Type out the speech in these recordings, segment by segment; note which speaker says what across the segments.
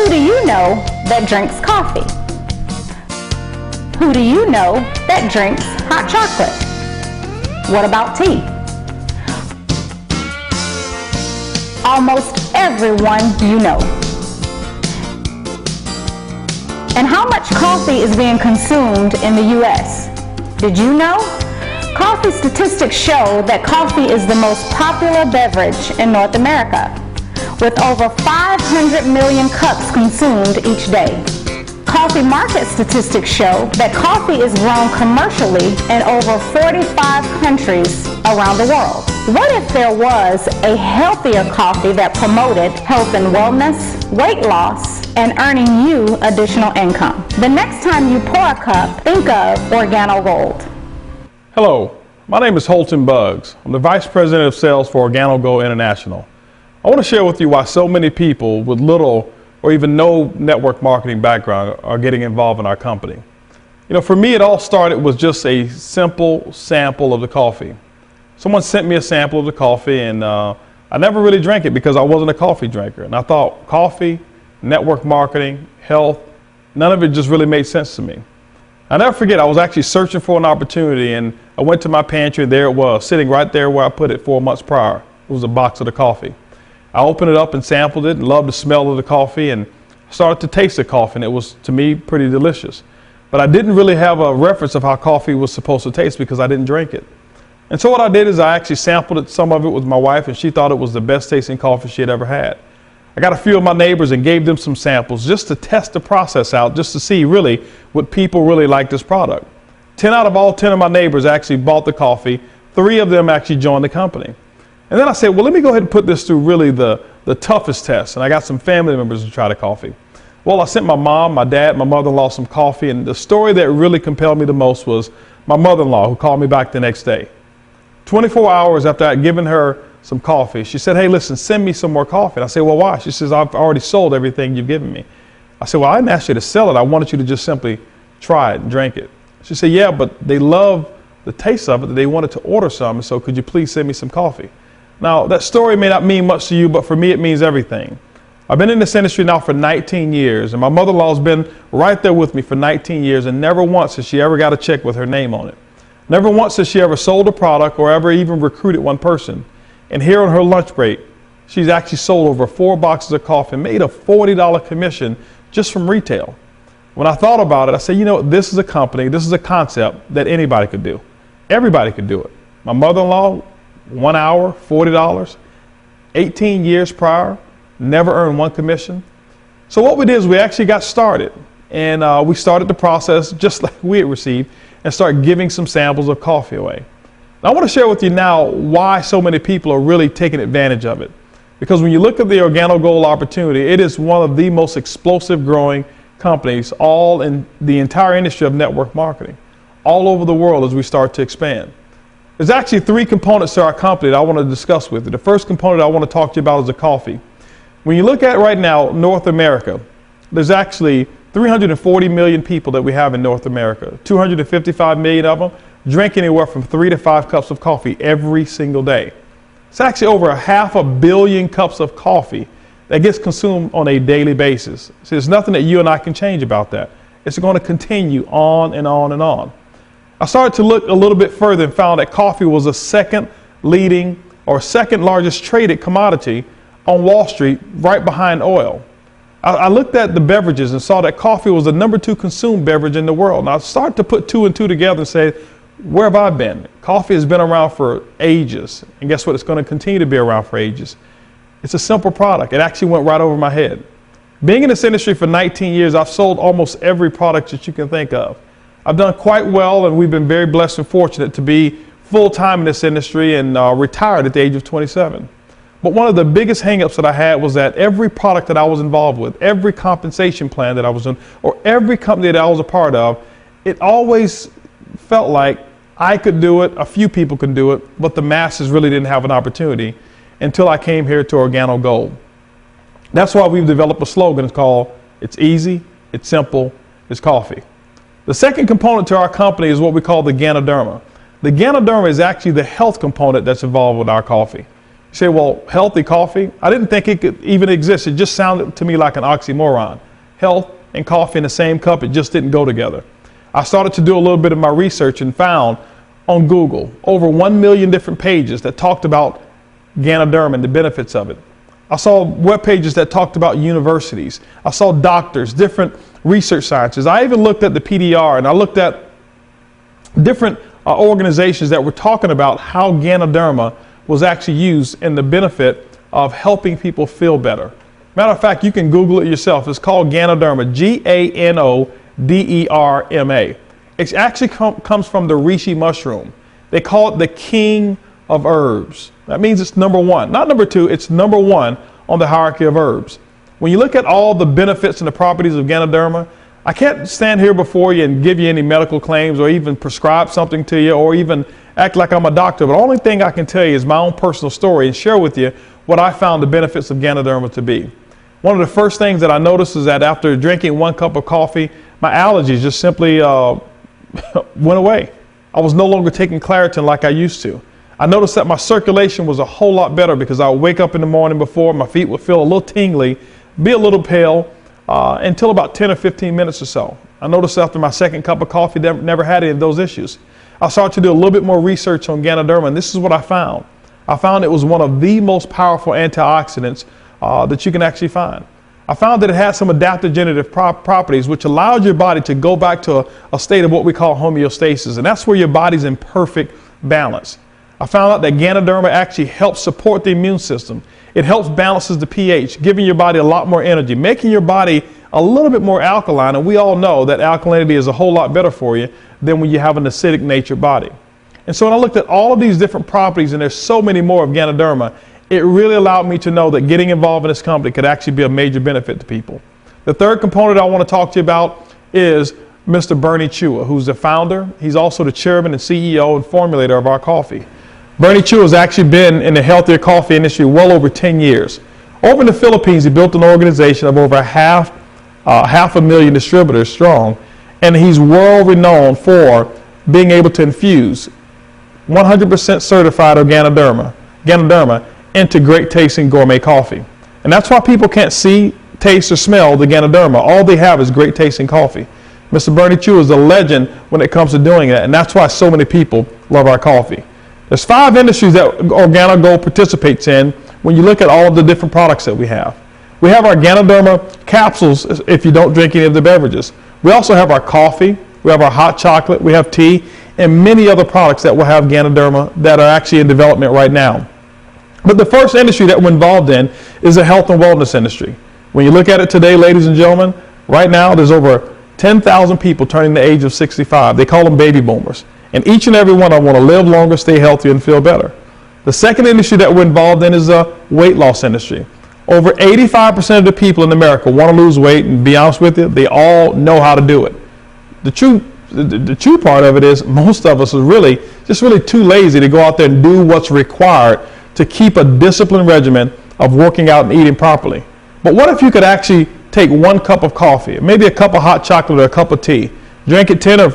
Speaker 1: Who do you know that drinks coffee? Who do you know that drinks hot chocolate? What about tea? Almost everyone you know. And how much coffee is being consumed in the U.S.? Did you know? Coffee statistics show that coffee is the most popular beverage in North America, with over 500 million cups consumed each day. Coffee market statistics show that coffee is grown commercially in over 45 countries around the world. What if there was a healthier coffee that promoted health and wellness, weight loss, and earning you additional income? The next time you pour a cup, think of Organo Gold.
Speaker 2: Hello, my name is Holton Buggs. I'm the Vice President of Sales for Organo Gold International. I want to share with you why so many people with little or even no network marketing background are getting involved in our company. You know, for me, it all started with just a simple sample of the coffee. Someone sent me a sample of the coffee, and I never really drank it because I wasn't a coffee drinker. And I thought coffee, network marketing, health, none of it just really made sense to me. I never forget, I was actually searching for an opportunity, and I went to my pantry, and there it was, sitting right there where I put it 4 months prior. It was a box of the coffee. I opened it up and sampled it and loved the smell of the coffee and started to taste the coffee, and it was, to me, pretty delicious. But I didn't really have a reference of how coffee was supposed to taste because I didn't drink it. And so what I did is I actually sampled it, some of it with my wife, and she thought it was the best tasting coffee she had ever had. I got a few of my neighbors and gave them some samples just to test the process out, just to see really what people really like this product. 10 out of all 10 of my neighbors actually bought the coffee. 3 of them actually joined the company. And then I said, well, let me go ahead and put this through really the toughest test. And I got some family members to try the coffee. Well, I sent my mom, my dad, my mother-in-law some coffee. And the story that really compelled me the most was my mother-in-law, who called me back the next day. 24 hours after I'd given her some coffee, she said, hey, listen, send me some more coffee. And I said, well, why? She says, I've already sold everything you've given me. I said, well, I didn't ask you to sell it. I wanted you to just simply try it and drink it. She said, yeah, but they love the taste of it. They wanted to order some. So could you please send me some coffee? Now, that story may not mean much to you, but for me, it means everything. I've been in this industry now for 19 years, and my mother-in-law's been right there with me for 19 years, and never once has she ever got a check with her name on it. Never once has she ever sold a product or ever even recruited one person. And here on her lunch break, she's actually sold over 4 boxes of coffee and made a $40 commission just from retail. When I thought about it, I said, you know, this is a company, this is a concept that anybody could do. Everybody could do it. My mother-in-law, 1 hour, $40, 18 years prior, never earned one commission. So what we did is we actually got started, and we started the process just like we had received and started giving some samples of coffee away. Now, I want to share with you now why so many people are really taking advantage of it. Because when you look at the Organo Gold opportunity, it is one of the most explosive growing companies all in the entire industry of network marketing, all over the world as we start to expand. There's actually 3 components to our company that I want to discuss with you. The first component I want to talk to you about is the coffee. When you look at right now, North America, there's actually 340 million people that we have in North America. 255 million of them drink anywhere from 3 to 5 cups of coffee every single day. It's actually over 500 million cups of coffee that gets consumed on a daily basis. So there's nothing that you and I can change about that. It's going to continue on and on and on. I started to look a little bit further and found that coffee was the second largest traded commodity on Wall Street, right behind oil. I looked at the beverages and saw that coffee was the number 2 consumed beverage in the world. And I started to put 2 and 2 together and say, where have I been? Coffee has been around for ages. And guess what? It's going to continue to be around for ages. It's a simple product. It actually went right over my head. Being in this industry for 19 years, I've sold almost every product that you can think of. I've done quite well, and we've been very blessed and fortunate to be full-time in this industry and retired at the age of 27. But one of the biggest hang-ups that I had was that every product that I was involved with, every compensation plan that I was in, or every company that I was a part of, it always felt like I could do it, a few people could do it, but the masses really didn't have an opportunity until I came here to Organo Gold. That's why we've developed a slogan. It's called, it's easy, it's simple, it's coffee. The second component to our company is what we call the Ganoderma. The Ganoderma is actually the health component that's involved with our coffee. You say, well, healthy coffee? I didn't think it could even exist. It just sounded to me like an oxymoron. Health and coffee in the same cup, it just didn't go together. I started to do a little bit of my research and found on Google over 1 million different pages that talked about Ganoderma and the benefits of it. I saw web pages that talked about universities. I saw doctors, different research scientists. I even looked at the PDR and I looked at different organizations that were talking about how Ganoderma was actually used in the benefit of helping people feel better. Matter of fact, you can Google it yourself. It's called Ganoderma, G-A-N-O-D-E-R-M-A. It actually comes from the reishi mushroom. They call it the king of herbs. That means it's number one, not number two, it's number one on the hierarchy of herbs. When you look at all the benefits and the properties of Ganoderma, I can't stand here before you and give you any medical claims or even prescribe something to you or even act like I'm a doctor. But the only thing I can tell you is my own personal story and share with you what I found the benefits of Ganoderma to be. One of the first things that I noticed is that after drinking 1 cup of coffee, my allergies just simply went away. I was no longer taking Claritin like I used to. I noticed that my circulation was a whole lot better because I would wake up in the morning before, my feet would feel a little tingly, be a little pale, until about 10 or 15 minutes or so. I noticed after my second cup of coffee, never had any of those issues. I started to do a little bit more research on Ganoderma, and this is what I found. I found it was one of the most powerful antioxidants that you can actually find. I found that it had some adaptogenitive properties which allowed your body to go back to a state of what we call homeostasis, and that's where your body's in perfect balance. I found out that Ganoderma actually helps support the immune system. It helps balances the pH, giving your body a lot more energy, making your body a little bit more alkaline, and we all know that alkalinity is a whole lot better for you than when you have an acidic natured body. And so when I looked at all of these different properties, and there's so many more of Ganoderma, it really allowed me to know that getting involved in this company could actually be a major benefit to people. The third component I want to talk to you about is Mr. Bernie Chua, who's the founder. He's also the chairman and CEO and formulator of our coffee. Bernie Chua has actually been in the healthier coffee industry well over 10 years. Over in the Philippines, he built an organization of over half a million distributors strong, and he's world renowned for being able to infuse 100% certified Ganoderma into great tasting gourmet coffee. And that's why people can't see, taste, or smell the Ganoderma. All they have is great tasting coffee. Mr. Bernie Chua is a legend when it comes to doing that, and that's why so many people love our coffee. There's 5 industries that Organo Gold participates in when you look at all of the different products that we have. We have our Ganoderma capsules if you don't drink any of the beverages. We also have our coffee, we have our hot chocolate, we have tea, and many other products that will have Ganoderma that are actually in development right now. But the first industry that we're involved in is the health and wellness industry. When you look at it today, ladies and gentlemen, right now there's over 10,000 people turning the age of 65. They call them baby boomers. And each and every one of them want to live longer, stay healthier, and feel better. The second industry that we're involved in is the weight loss industry. Over 85% of the people in America want to lose weight, and to be honest with you, they all know how to do it. The true part of it is most of us are really too lazy to go out there and do what's required to keep a disciplined regimen of working out and eating properly. But what if you could actually take 1 cup of coffee, maybe a cup of hot chocolate or a cup of tea, drink it 10 or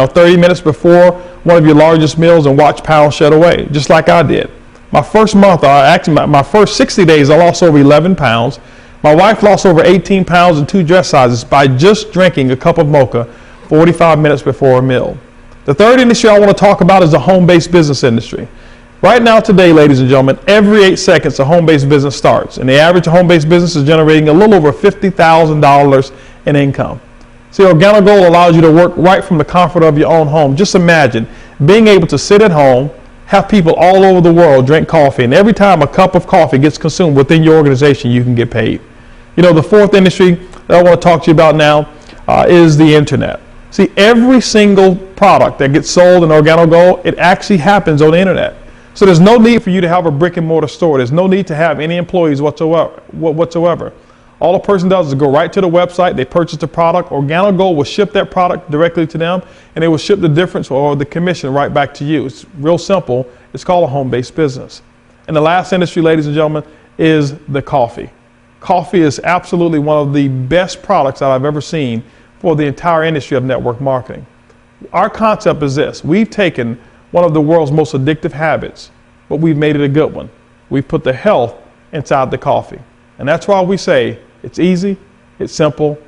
Speaker 2: 30 minutes before one of your largest meals and watch pounds shed away, just like I did. My first month, my first 60 days, I lost over 11 pounds. My wife lost over 18 pounds and 2 dress sizes by just drinking a cup of mocha 45 minutes before a meal. The third industry I want to talk about is the home-based business industry. Right now today, ladies and gentlemen, every 8 seconds a home-based business starts, and the average home-based business is generating a little over $50,000 in income. See, Organo Gold allows you to work right from the comfort of your own home. Just imagine being able to sit at home, have people all over the world drink coffee, and every time a cup of coffee gets consumed within your organization, you can get paid. The fourth industry that I want to talk to you about now is the internet. See, every single product that gets sold in Organo Gold, it actually happens on the internet. So there's no need for you to have a brick and mortar store. There's no need to have any employees whatsoever. All a person does is go right to the website, they purchase the product, Organo Gold will ship that product directly to them, and they will ship the difference or the commission right back to you. It's real simple. It's called a home-based business. And the last industry, ladies and gentlemen, is the coffee. Coffee is absolutely one of the best products that I've ever seen for the entire industry of network marketing. Our concept is this. We've taken one of the world's most addictive habits, but we've made it a good one. we put the health inside the coffee. And that's why we say it's easy, it's simple,